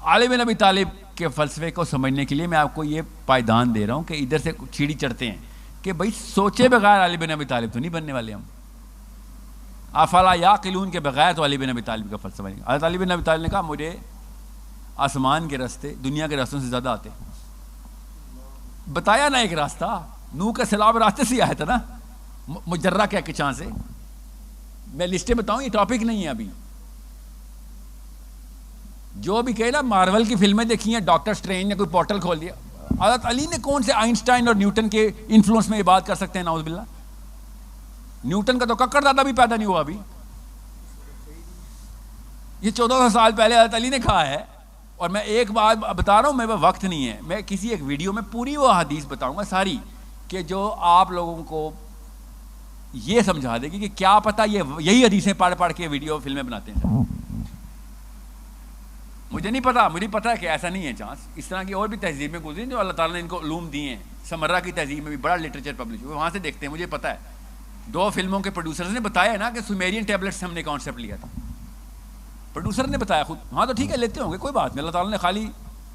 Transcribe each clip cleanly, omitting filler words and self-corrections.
علی بن ابی طالب کے فلسفے کو سمجھنے کے لیے میں آپ کو یہ پائیدان دے رہا ہوں کہ ادھر سے چھیڑی چڑھتے ہیں کہ بھائی سوچے بغیر علی بن ابی طالب تو نہیں بننے والے ہم. افلا یعقلون کے بغیر تو علی بن ابی طالب کا فلسفہ نہیں. حضرت علی بن ابی طالب نے کہا مجھے آسمان کے راستے دنیا کے راستوں سے زیادہ آتے. بتایا نا ایک راستہ, نوح کا سیلاب راستے سے آیا تھا نا, مجرہ کہکشاں سے. میں لسٹیں بتاؤں, یہ ٹاپک نہیں ہے ابھی. جو بھی کہے نا مارول کی فلمیں دیکھی ہیں, ڈاکٹر اسٹرینج نے کوئی پورٹل کھول دیا. حضرت علی نے کون سے آئنسٹائن اور نیوٹن کے انفلوئنس میں یہ بات کر سکتے ہیں؟ نعوذ باللہ. نیوٹن کا تو ککڑ دادا بھی پیدا نہیں ہوا ابھی. یہ 1400 سال پہلے حضرت علی نے کہا ہے. اور میں ایک بات بتا رہا ہوں, میرے وقت نہیں ہے, میں کسی ایک ویڈیو میں پوری وہ حدیث بتاؤں گا ساری, کہ جو آپ لوگوں کو یہ سمجھا دے گی کہ کیا پتہ یہی حدیثیں پڑھ پڑھ کے ویڈیو فلمیں بناتے ہیں. مجھے نہیں پتا, مجھے پتا ہے کہ ایسا نہیں ہے چانس. اس طرح کی اور بھی تہذیبیں گزری جو اللہ تعالیٰ نے ان کو علوم دیے ہیں. سمرہ کی تہذیب میں بھی بڑا لٹریچر پبلش ہوا, وہاں سے دیکھتے ہیں, مجھے پتا ہے. 2 فلموں کے پروڈیوسرز نے بتایا نا کہ سومیرین ٹیبلٹ سے ہم نے کانسیپٹ لیا تھا. پروڈیوسر نے بتایا خود. ہاں تو ٹھیک ہے, لیتے ہوں گے, کوئی بات نہیں. اللہ تعالیٰ نے خالی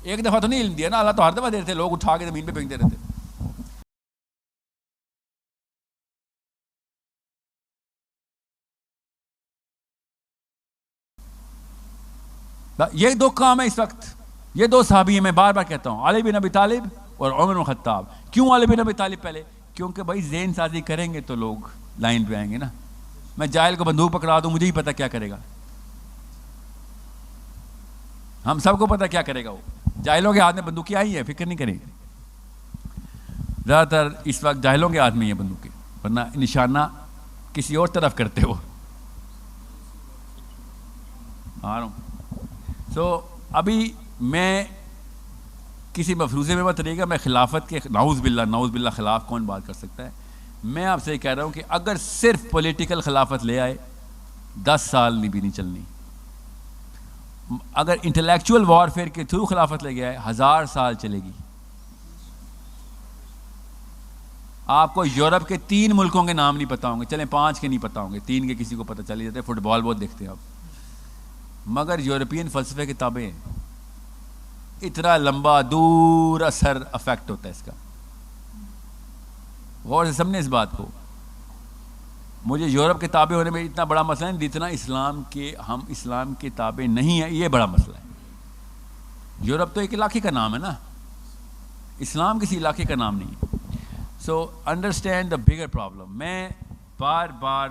ایک دفعہ تو نہیں علم دیا نا, اللہ تو ہر دفعہ دیتے تھے, لوگ اٹھا کے زمین پہ پھینکتے رہتے. یہ 2 کام ہے اس وقت, یہ 2 صحابی ہیں. میں بار بار کہتا ہوں, علی بن ابی طالب اور عمر بن خطاب. کیوں علی بن ابی طالب پہلے؟ کیونکہ بھائی ذہن سازی کریں گے تو لوگ لائن پہ آئیں گے نا. میں جاہل کو بندوق پکڑا دوں, مجھے ہی پتا کیا کرے گا. ہم سب کو پتا کیا کرے گا وہ. جاہلوں کے ہاتھ میں بندوقیں آئی ہیں, فکر نہیں کریں. زیادہ تر اس وقت جاہلوں کے ہاتھ میں یہ بندوقیں, ورنہ نشانہ کسی اور طرف کرتے ہو. آ رہا ہوں. ابھی میں کسی مفروضے میں مت رہے گا. میں خلافت کے نعوذ باللہ خلاف کون بات کر سکتا ہے. میں آپ سے یہ کہہ رہا ہوں کہ اگر صرف پولیٹیکل خلافت لے آئے 10 سال بھی نہیں چلنی. اگر انٹلیکچوئل وارفیئر کے تھرو خلافت لے گیا ہے 1000 سال چلے گی. آپ کو یورپ کے 3 ملکوں کے نام نہیں پتا ہوں گے, چلیں 5 کے نہیں پتا ہوں گے, 3 کے کسی کو پتہ چل جاتے. فٹ بال بہت دیکھتے ہیں آپ, مگر یورپین فلسفے کتابیں اتنا لمبا دور اثر افیکٹ ہوتا ہے اس کا. غور سے سمجھیں اس بات کو. مجھے یورپ کتابیں ہونے میں اتنا بڑا مسئلہ نہیں جتنا ہم اسلام کی کتابیں نہیں ہیں, یہ بڑا مسئلہ ہے. یورپ تو ایک علاقے کا نام ہے نا, اسلام کسی علاقے کا نام نہیں. So understand the bigger problem. میں بار بار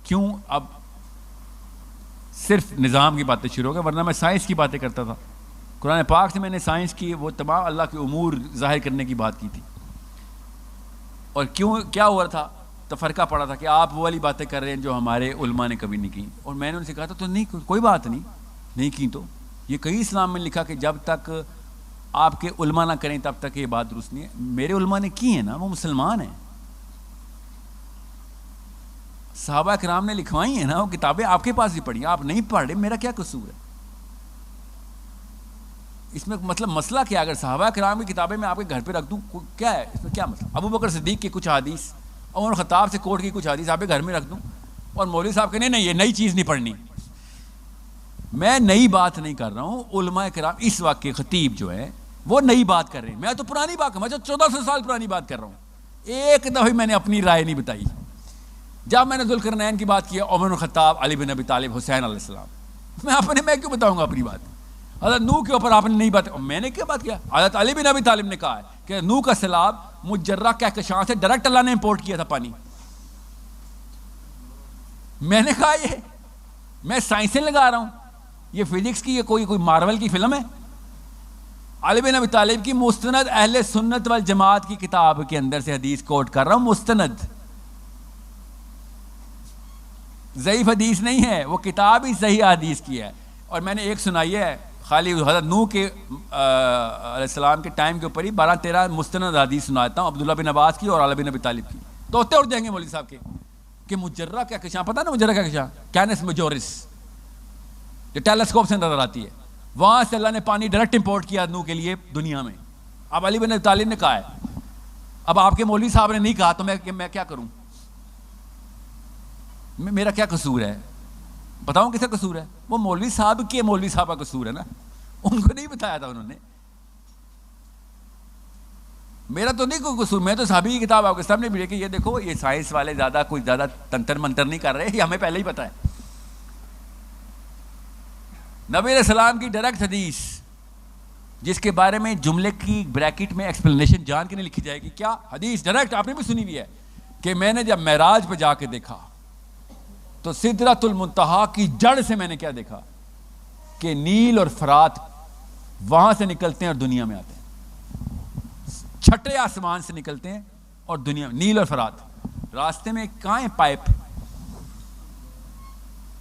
کیوں اب صرف نظام کی باتیں شروع ہو گئی, ورنہ میں سائنس کی باتیں کرتا تھا. قرآن پاک سے میں نے سائنس کی وہ تمام اللہ کے امور ظاہر کرنے کی بات کی تھی. اور کیوں کیا ہوا تھا, تفرقہ پڑا تھا کہ آپ وہ والی باتیں کر رہے ہیں جو ہمارے علماء نے کبھی نہیں کی. اور میں نے ان سے کہا تھا تو نہیں, کوئی بات نہیں کی. تو یہ کہیں اسلام میں لکھا کہ جب تک آپ کے علماء نہ کریں تب تک یہ بات درست نہیں ہے. میرے علماء نے کی ہیں نا, وہ مسلمان ہیں. صحابہ کرام نے لکھوائی ہیں نا وہ کتابیں, آپ کے پاس بھی پڑھی, آپ نہیں پڑھ رہے, میرا کیا قصور ہے اس میں؟ مطلب مسئلہ کیا؟ اگر صحابہ کرام کی کتابیں میں آپ کے گھر پہ رکھ دوں کیا ہے اس میں, کیا مسئلہ؟ ابو بکر صدیق کی کچھ حدیث, عمر خطاب سے کوٹ کی کچھ حدیث آپ کے گھر میں رکھ دوں, اور مولوی صاحب کہ نہیں یہ نئی چیز نہیں پڑھنی. میں نئی بات نہیں کر رہا ہوں. علماء کرام اس وقت کے خطیب جو ہے وہ نئی بات کر رہے ہیں. میں تو پرانی بات, میں تو 1400 سال پرانی بات کر رہا ہوں. ایک دفعہ میں نے اپنی رائے نہیں بتائی. جب میں نے ذوالقرنین کی بات کی, عمر بن خطاب, علی بن ابی طالب, حسین علیہ السلام, میں کیوں بتاؤں گا اپنی بات؟ حضرت نوح کے اوپر آپ نے نہیں بات, میں نے کیا بات کیا؟ حضرت علی بن ابی طالب نے کہا ہے کہ نوح کا سیلاب مجرہ کہکشاں سے ڈائریکٹ اللہ نے امپورٹ کیا تھا پانی. میں نے کہا یہ میں سائنسیں لگا رہا ہوں, یہ فزکس کی, یہ کوئی مارول کی فلم ہے؟ علی بن ابی طالب کی مستند اہل سنت والجماعت کی کتاب کے اندر سے حدیث کوٹ کر رہا ہوں, مستند, ضعیف حدیث نہیں ہے, وہ کتاب ہی صحیح حدیث کی ہے. اور میں نے ایک سنائی ہے خالی حضرت نوح کے علیہ السلام کے ٹائم کے اوپر ہی 12-13 مستند حدیث سناتا ہوں, عبداللہ بن عباس کی اور علی بن ابی طالب کی. توتے اڑ جائیں گے مولوی صاحب کے کہ مجرہ کہکشاں, پتہ نا مجرہ کہکشاں, کینس میجورس, جو ٹیلیسکوپ سے نظر آتی ہے, وہاں سے اللہ نے پانی ڈائریکٹ امپورٹ کیا نوح کے لیے دنیا میں. اب علی بن ابی طالب نے کہا ہے, اب آپ کے مولوی صاحب نے نہیں کہا تو میں کیا کروں؟ میرا کیا قصور ہے؟ بتاؤں کس کا قصور ہے؟ وہ مولوی صاحب کا قصور ہے نا. ان کو نہیں بتایا تھا انہوں نے. میرا تو نہیں کوئی قصور, میں تو صحابی کی کتاب آپ کے سامنے بھی کہ یہ دیکھو یہ سائنس والے کوئی زیادہ تنتر منتر نہیں کر رہے, یہ ہمیں پہلے ہی پتا ہے. نبی علیہ السلام کی ڈائریکٹ حدیث جس کے بارے میں جملے کی بریکٹ میں ایکسپلینیشن جان کے نہیں لکھی جائے گی. کیا حدیث ڈائریکٹ آپ نے بھی سنی ہوئی ہے کہ میں نے جب معراج پہ جا کے دیکھا تو سدرۃ المنتہا کی جڑ سے میں نے کیا دیکھا کہ نیل اور فرات وہاں سے نکلتے ہیں اور دنیا میں آتے ہیں, چھٹے آسمان سے نکلتے ہیں اور دنیا میں. نیل اور فرات راستے میں کہاں ہے پائپ,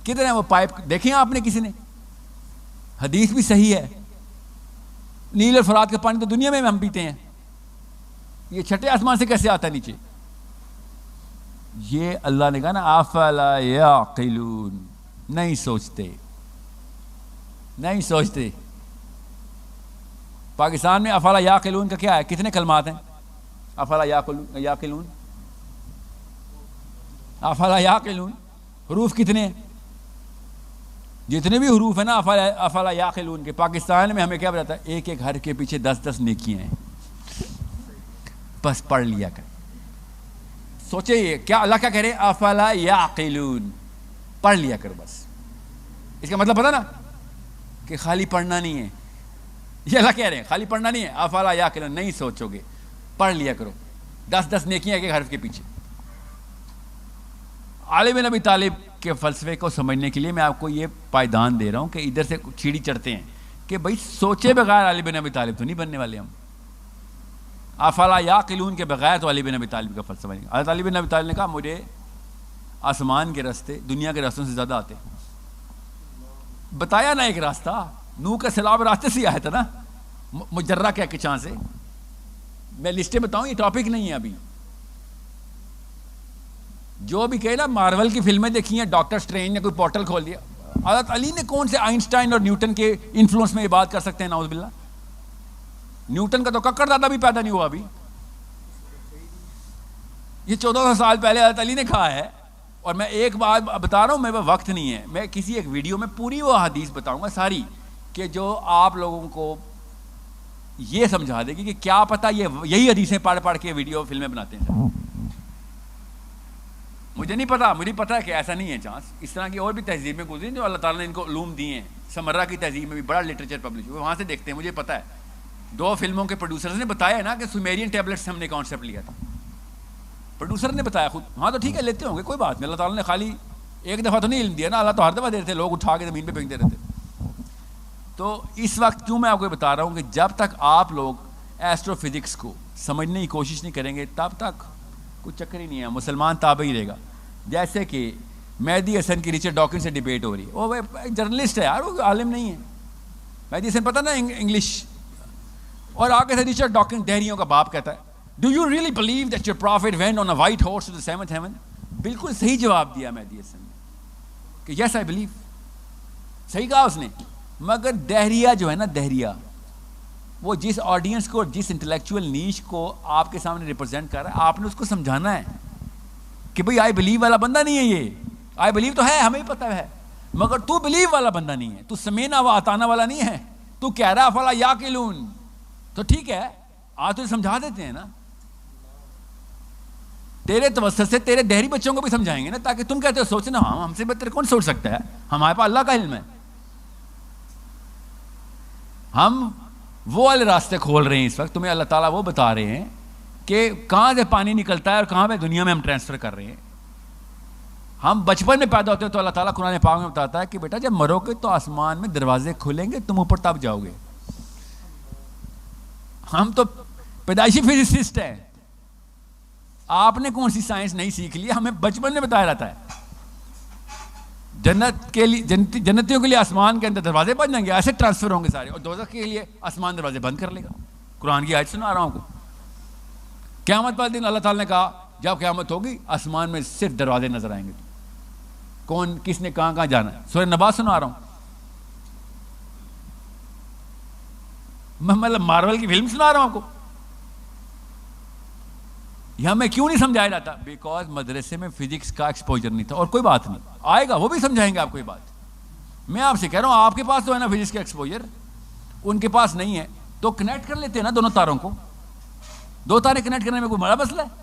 کدھر ہیں وہ پائپ, دیکھیں آپ نے کسی نے؟ حدیث بھی صحیح ہے, نیل اور فرات کا پانی تو دنیا میں ہم پیتے ہیں, یہ چھٹے آسمان سے کیسے آتا ہے نیچے؟ یہ اللہ نے کہا نا افلا یعقلون, نہیں سوچتے, نہیں سوچتے. پاکستان میں افلا یعقلون کا کیا ہے, کتنے کلمات ہیں؟ افلا یعقلون, افلا یعقلون حروف کتنے ہیں؟ جتنے بھی حروف ہیں نا افلا یعقلون کے, پاکستان میں ہمیں کیا بتاتا ہے؟ ایک ایک حرف کے پیچھے 10 نیکیاں ہیں, بس پڑھ لیا کر. سوچے یہ کیا اللہ کیا کہہ رہے ہیں؟ افلا یعقلون, پڑھ لیا کرو بس. اس کا مطلب پتا نا کہ خالی پڑھنا نہیں ہے, یہ اللہ کہہ رہے ہیں خالی پڑھنا نہیں ہے. افلا یعقلون, نہیں سوچو گے, پڑھ لیا کرو 10 نیکیاں ایک ایک حرف کے پیچھے. علی بن ابی طالب کے فلسفے کو سمجھنے کے لیے میں آپ کو یہ پائیدان دے رہا ہوں کہ ادھر سے چھیڑی چڑھتے ہیں کہ بھائی سوچے بغیر علی بن ابی طالب تو نہیں بننے والے ہم. افلا یعقلون کے بغیر تو علی بن ابی طالب کا فلسفہ نہیں. حضرت علی بن ابی طالب نے کہا مجھے آسمان کے راستے دنیا کے راستوں سے زیادہ آتے. بتایا نا ایک راستہ, نوح کا سیلاب راستے سے آیا تھا نا, مجرہ کے چاں سے. میں لسٹیں بتاؤں, یہ ٹاپک نہیں ہے ابھی. جو بھی کہے نا مارول کی فلمیں دیکھی ہیں, ڈاکٹر اسٹرینج نے کوئی پورٹل کھول دیا. حضرت علی نے کون سے آئنسٹائن اور نیوٹن کے انفلوئنس میں یہ بات کر سکتے ہیں؟ نعوذ باللہ. نیوٹن کا تو ککڑ دادا بھی پیدا نہیں ہوا ابھی, یہ 1400 سال پہلے حضرت علی نے کہا ہے. اور میں ایک بات بتا رہا ہوں, میرے پاس وقت نہیں ہے, میں کسی ایک ویڈیو میں پوری وہ حدیث بتاؤں گا ساری, کہ جو آپ لوگوں کو یہ سمجھا دے گی کہ کیا پتہ یہی حدیثیں پڑھ پڑھ کے ویڈیو فلمیں بناتے ہیں. مجھے نہیں پتا, مجھے پتا ہے کہ ایسا نہیں ہے چانس. اس طرح کی اور بھی تہذیبیں گزری جو اللہ تعالیٰ نے ان کو علوم دیے ہیں. سمرہ کی تہذیب میں بھی بڑا لٹریچر پبلش ہوا, وہاں سے دیکھتے ہیں, مجھے پتا ہے. 2 فلموں کے پروڈیوسرز نے بتایا نا کہ سومیرین ٹیبلٹ سے ہم نے کانسیپٹ لیا تھا, پروڈیوسر نے بتایا خود. ہاں تو ٹھیک ہے, لیتے ہوں گے, کوئی بات نہیں. اللہ تعالیٰ نے خالی ایک دفعہ تو نہیں علم دیا نا, اللہ تو ہر دفعہ دے رہے تھے, لوگ اٹھا کے زمین پہ پھینکتے رہتے. تو اس وقت کیوں میں آپ کو بتا رہا ہوں کہ جب تک آپ لوگ ایسٹرو فزکس کو سمجھنے کی کوشش نہیں کریں گے تب تک کوئی چکر ہی نہیں ہے, مسلمان تابع ہی رہے گا. جیسے کہ مہدی حسن کی رچرڈ ڈاکنز سے ڈیبیٹ ہو رہی ہے, وہ جرنلسٹ ہے یار, وہ عالم نہیں ہے. مہدی حسن پتہ نا انگلش, اور آگے سے رچرڈ ڈاکنز دہریوں کا باپ کہتا ہے Do you really believe that your prophet went on a white horse to the 7th heaven? بالکل صحیح جواب دیا مہدی حسن نے کہ yes I believe, صحیح کہا اس نے. مگر دہریہ جو ہے نا, دہریہ وہ جس آڈینس کو, جس انٹلیکچوئل نیش کو آپ کے سامنے ریپرزینٹ کر رہا ہے, آپ نے اس کو سمجھانا ہے کہ بھئی آئی بلیو والا بندہ نہیں ہے یہ. آئی بلیو تو ہے, ہمیں ہی پتہ ہے, مگر تو بلیو والا بندہ نہیں ہے, تو سمینا و آتانا والا نہیں ہے. تو کہہ رہا فلا یعقلون, تو ٹھیک ہے آج تو سمجھا دیتے ہیں نا, تیرے توسط سے تیرے دہری بچوں کو بھی سمجھائیں گے نا, تاکہ تم کہتے ہو سوچنا, ہاں ہم سے بہتر کون سوچ سکتا ہے, ہمارے پاس اللہ کا علم ہے. ہم وہ والے راستے کھول رہے ہیں اس وقت, تمہیں اللہ تعالیٰ وہ بتا رہے ہیں کہ کہاں سے پانی نکلتا ہے اور کہاں پہ دنیا میں ہم ٹرانسفر کر رہے ہیں. ہم بچپن میں پیدا ہوتے ہیں تو اللہ تعالیٰ قرآن پاک میں بتاتا ہے کہ بیٹا جب مرو گے تو آسمان میں دروازے کھلیں گے, تم اوپر تب جاؤ گے. ہم تو پیدائشی فزسسٹ ہیں, آپ نے کون سی سائنس نہیں سیکھ لی, ہمیں بچپن میں بتایا جاتا ہے. جنت کے لیے, جنتیوں کے لیے آسمان کے اندر دروازے بن جائیں گے, ایسے ٹرانسفر ہوں گے سارے, اور دوزخ کے لیے آسمان دروازے بند کر لے گا. قرآن کی آیت سنا رہا ہوں کو. قیامت والے دن اللہ تعالیٰ نے کہا جب قیامت ہوگی آسمان میں صرف دروازے نظر آئیں گے, کون کس نے کہاں کہاں جانا ہے. سورہ نبا سنا رہا ہوں, میں مطلب مارول کی فلم سنا رہا ہوں آپ کو. یہ ہمیں کیوں نہیں سمجھایا جاتا؟ بیکاز مدرسے میں فزکس کا ایکسپوجر نہیں تھا. اور کوئی بات نہیں, آئے گا وہ بھی سمجھائیں گے آپ کو یہ بات. میں آپ سے کہہ رہا ہوں آپ کے پاس تو ہے نا فزکس کا ایکسپوجر, ان کے پاس نہیں ہے تو کنیکٹ کر لیتے ہیں نا دونوں تاروں کو. 2 تارے کنیکٹ کرنے میں کوئی بڑا مسئلہ ہے؟